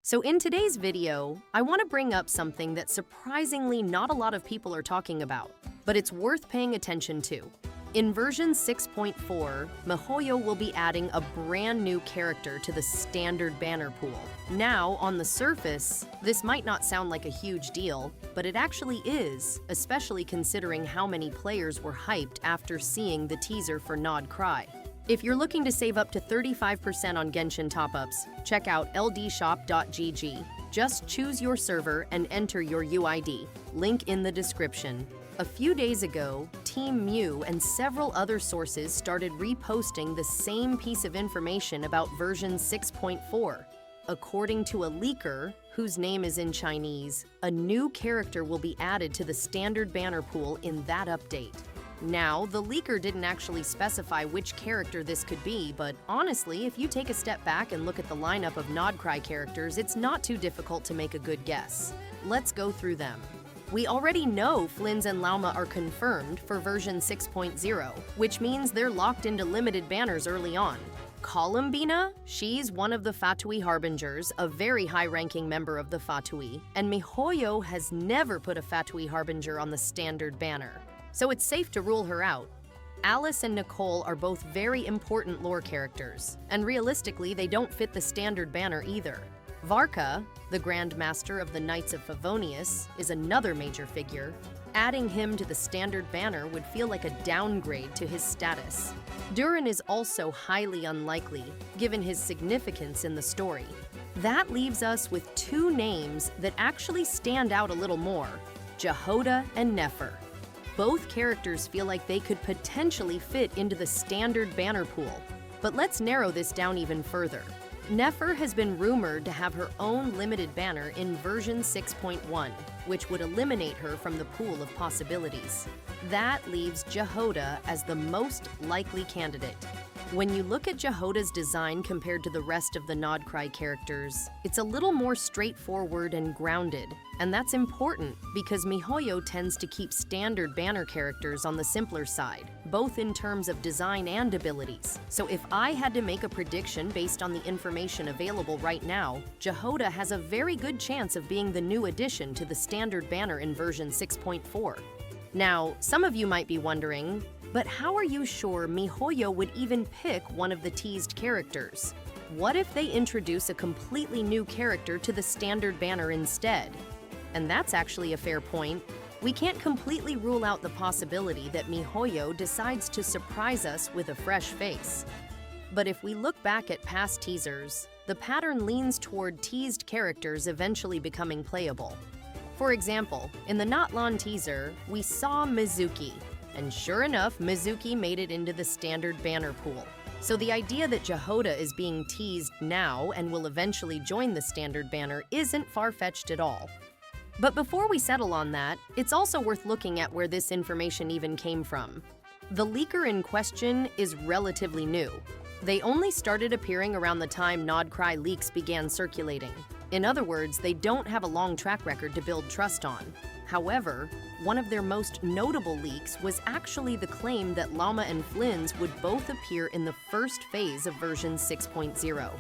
So in today's video, I want to bring up something that surprisingly not a lot of people are talking about, but it's worth paying attention to. In version 6.4, MIHOYO will be adding a brand new character to the standard banner pool. Now, on the surface, this might not sound like a huge deal, but it actually is, especially considering how many players were hyped after seeing the teaser for Nod Krai. If you're looking to save up to 35% on Genshin top-ups, check out ldshop.gg. Just choose your server and enter your UID. Link in the description. A few days ago, Team Mew and several other sources started reposting the same piece of information about version 6.4. According to a leaker, whose name is in Chinese, a new character will be added to the standard banner pool in that update. Now, the leaker didn't actually specify which character this could be, but honestly, if you take a step back and look at the lineup of Nod Krai characters, it's not too difficult to make a good guess. Let's go through them. We already know Flins and Lauma are confirmed for version 6.0, which means they're locked into limited banners early on. Columbina? She's one of the Fatui Harbingers, a very high-ranking member of the Fatui, and MIHOYO has never put a Fatui Harbinger on the standard banner, so it's safe to rule her out. Alice and Nicole are both very important lore characters, and realistically, they don't fit the standard banner either. Varka, the Grand Master of the Knights of Favonius, is another major figure. Adding him to the standard banner would feel like a downgrade to his status. Durin is also highly unlikely, given his significance in the story. That leaves us with two names that actually stand out a little more, Jehoda and Nefer. Both characters feel like they could potentially fit into the standard banner pool. But let's narrow this down even further. Nefer has been rumored to have her own limited banner in version 6.1, which would eliminate her from the pool of possibilities. That leaves Jehoda as the most likely candidate. When you look at Jehoda's design compared to the rest of the Nod Krai characters, it's a little more straightforward and grounded, and that's important because MIHOYO tends to keep standard banner characters on the simpler side, both in terms of design and abilities. So if I had to make a prediction based on the information available right now, Jehoda has a very good chance of being the new addition to the standard banner in version 6.4. Now, some of you might be wondering, but how are you sure MIHOYO would even pick one of the teased characters? What if they introduce a completely new character to the standard banner instead? And that's actually a fair point. We can't completely rule out the possibility that MIHOYO decides to surprise us with a fresh face. But if we look back at past teasers, the pattern leans toward teased characters eventually becoming playable. For example, in the Notlan teaser, we saw Mizuki, and sure enough, Mizuki made it into the standard banner pool. So the idea that Jehoda is being teased now and will eventually join the standard banner isn't far-fetched at all. But before we settle on that, it's also worth looking at where this information even came from. The leaker in question is relatively new. They only started appearing around the time Nod Krai leaks began circulating. In other words, they don't have a long track record to build trust on. However, one of their most notable leaks was actually the claim that Lauma and Flins would both appear in the first phase of version 6.0.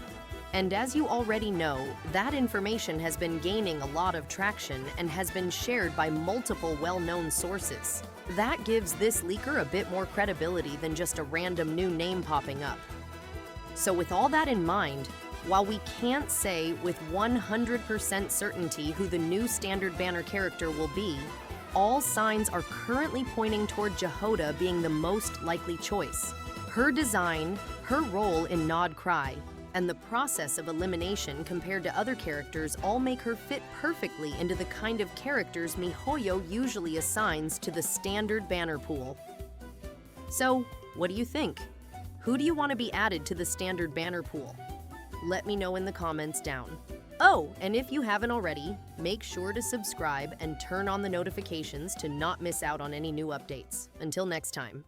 And as you already know, that information has been gaining a lot of traction and has been shared by multiple well-known sources. That gives this leaker a bit more credibility than just a random new name popping up. So with all that in mind, while we can't say with 100% certainty who the new standard banner character will be, all signs are currently pointing toward Jehoda being the most likely choice. Her design, her role in Nod Krai, and the process of elimination compared to other characters all make her fit perfectly into the kind of characters MIHOYO usually assigns to the standard banner pool. So, what do you think? Who do you want to be added to the standard banner pool? Let me know in the comments down. Oh, and if you haven't already, make sure to subscribe and turn on the notifications to not miss out on any new updates. Until next time.